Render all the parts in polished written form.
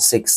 6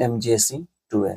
MJC 12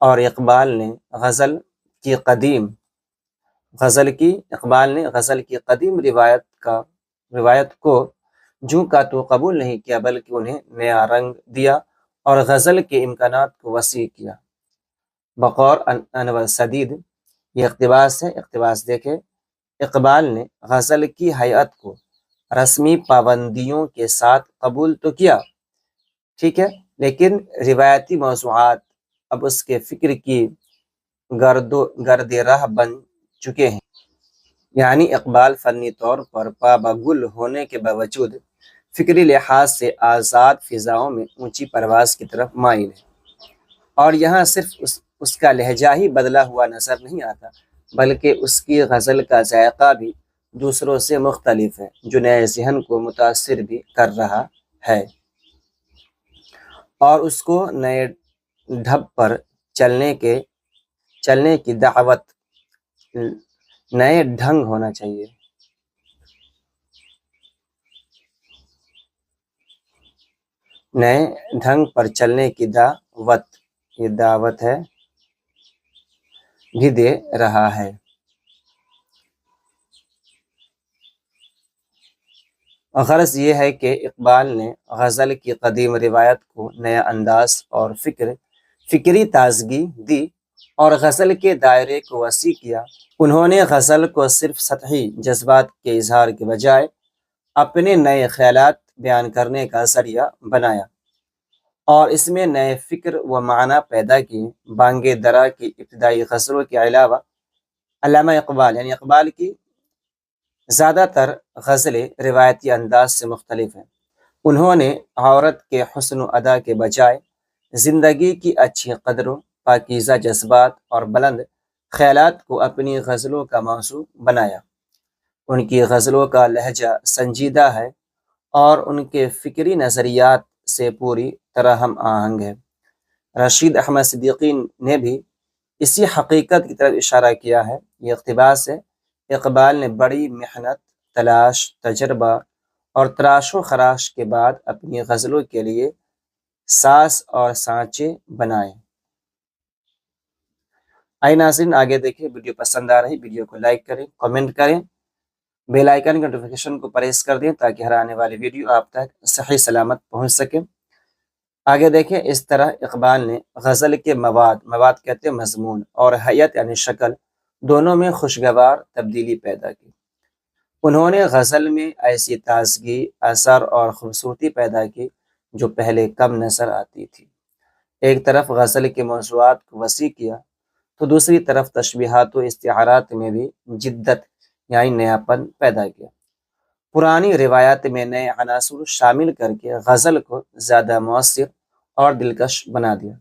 اور اقبال نے غزل کی قدیم روایت کو جوں کا تو قبول نہیں کیا، بلکہ انہیں نیا رنگ دیا اور غزل کے امکانات کو وسیع کیا۔ بقول انور سدید، یہ اقتباس ہے، اقتباس دیکھے، اقبال نے غزل کی ہیئت کو رسمی پابندیوں کے ساتھ قبول تو کیا، ٹھیک ہے، لیکن روایتی موضوعات اب اس کے فکر کی گرد راہ بن چکے ہیں۔ یعنی اقبال فنی طور پر پابگل ہونے کے باوجود فکری لحاظ سے آزاد فضاؤں میں اونچی پرواز کی طرف مائل ہے، اور یہاں صرف اس کا لہجہ ہی بدلا ہوا نظر نہیں آتا، بلکہ اس کی غزل کا ذائقہ بھی دوسروں سے مختلف ہے، جو نئے ذہن کو متاثر بھی کر رہا ہے اور اس کو نئے ڈھب پر چلنے کی دعوت، نئے ڈھنگ ہونا چاہیے۔ نئے ڈھنگ پر چلنے کی دعوت ہے بھی دے رہا ہے۔ غرض یہ ہے کہ اقبال نے غزل کی قدیم روایت کو نیا انداز اور فکری تازگی دی اور غزل کے دائرے کو وسیع کیا۔ انہوں نے غزل کو صرف سطحی جذبات کے اظہار کے بجائے اپنے نئے خیالات بیان کرنے کا ذریعہ بنایا اور اس میں نئے فکر و معنی پیدا کیے۔ بانگ درا کی ابتدائی غزلوں کے علاوہ علامہ اقبال یعنی اقبال کی زیادہ تر غزلیں روایتی انداز سے مختلف ہیں۔ انہوں نے عورت کے حسن و ادا کے بجائے زندگی کی اچھی قدروں، پاکیزہ جذبات اور بلند خیالات کو اپنی غزلوں کا موضوع بنایا۔ ان کی غزلوں کا لہجہ سنجیدہ ہے اور ان کے فکری نظریات سے پوری طرح ہم آہنگ ہے۔ رشید احمد صدیقی نے بھی اسی حقیقت کی طرف اشارہ کیا ہے۔ یہ اقتباس ہے، اقبال نے بڑی محنت، تلاش، تجربہ اور تراش و خراش کے بعد اپنی غزلوں کے لیے ساز اور سانچے بنائے۔ آئے ناظرین، آگے دیکھیں، ویڈیو پسند آ رہی ویڈیو کو لائک کریں، کمنٹ کریں، بیل آئیکن کے نوٹیفیکیشن کو پریس کر دیں تاکہ ہر آنے والی ویڈیو آپ تک صحیح سلامت پہنچ سکے۔ آگے دیکھیں، اس طرح اقبال نے غزل کے مواد کہتے ہیں مضمون، اور ہیئت یعنی شکل، دونوں میں خوشگوار تبدیلی پیدا کی۔ انہوں نے غزل میں ایسی تازگی، اثر اور خوبصورتی پیدا کی جو پہلے کم نظر آتی تھی۔ ایک طرف غزل کے موضوعات کو وسیع کیا تو دوسری طرف تشبیہات و استعارات میں بھی جدت یعنی نیاپن پیدا کیا۔ پرانی روایات میں نئے عناصر شامل کر کے غزل کو زیادہ مؤثر اور دلکش بنا دیا۔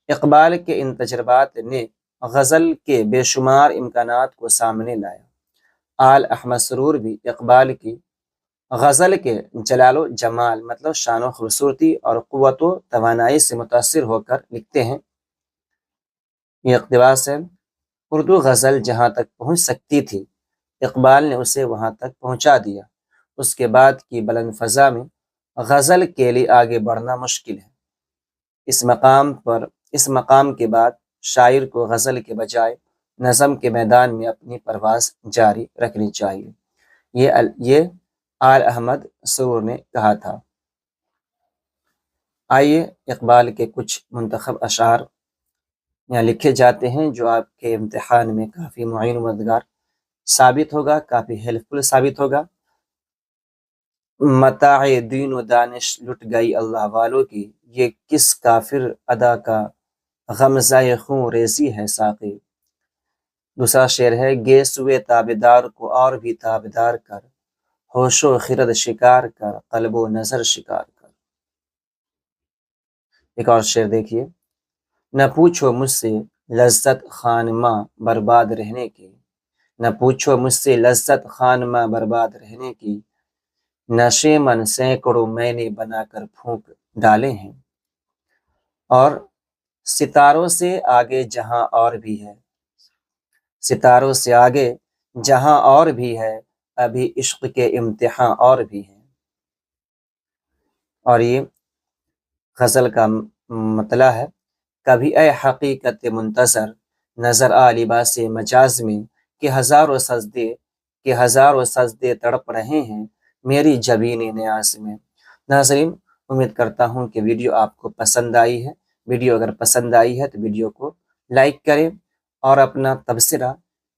اقبال کے ان تجربات نے غزل کے بے شمار امکانات کو سامنے لایا۔ آل احمد سرور بھی اقبال کی غزل کے جلال و جمال مطلب شان و خوبصورتی اور قوت و توانائی سے متاثر ہو کر لکھتے ہیں۔ یہ اقتباس ہے، اردو غزل جہاں تک پہنچ سکتی تھی اقبال نے اسے وہاں تک پہنچا دیا۔ اس کے بعد کی بلند فضا میں غزل کے لیے آگے بڑھنا مشکل ہے۔ اس مقام کے بعد شاعر کو غزل کے بجائے نظم کے میدان میں اپنی پرواز جاری رکھنی چاہیے، یہ آل احمد سرور نے کہا تھا۔ آئیے اقبال کے کچھ منتخب اشعار یہاں لکھے جاتے ہیں جو آپ کے امتحان میں کافی معین و مددگار ثابت ہوگا، کافی ہیلپ فل ثابت ہوگا۔ متاع دین و دانش لٹ گئی اللہ والوں کی، یہ کس کافر ادا کا غمزہ خوں ریزی ہے ساقی۔ دوسرا شعر ہے، گے سوئے تابدار کو اور بھی تابدار کر، ہوش و خرد شکار کر، قلب و نظر شکار کر۔ ایک اور شعر دیکھیے، نہ پوچھو مجھ سے لذت خانماں برباد رہنے کی، نہ پوچھو مجھ سے لذت خانماں برباد رہنے کی، نشے من سینکڑوں میں نے بنا کر پھونک ڈالے ہیں، اور ستاروں سے آگے جہاں اور بھی ہے، ستاروں سے آگے جہاں اور بھی ہے، ابھی عشق کے امتحان اور بھی ہیں۔ اور یہ غزل کا مطلع ہے، کبھی اے حقیقت منتظر نظر آ لباس مجاز میں کہ ہزاروں سجدے تڑپ رہے ہیں میری جبین نیاز میں۔ ناظرین، امید کرتا ہوں کہ ویڈیو آپ کو پسند آئی ہے۔ ویڈیو اگر پسند آئی ہے تو ویڈیو کو لائک کریں اور اپنا تبصرہ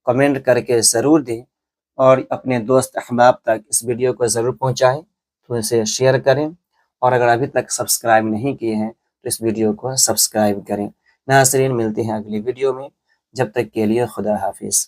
کمنٹ کر کے ضرور دیں، اور اپنے دوست احباب تک اس ویڈیو کو ضرور پہنچائیں، تو اسے شیئر کریں، اور اگر ابھی تک سبسکرائب نہیں کیے ہیں تو اس ویڈیو کو سبسکرائب کریں۔ ناظرین، ملتے ہیں اگلی ویڈیو میں، جب تک کے لیے خدا حافظ۔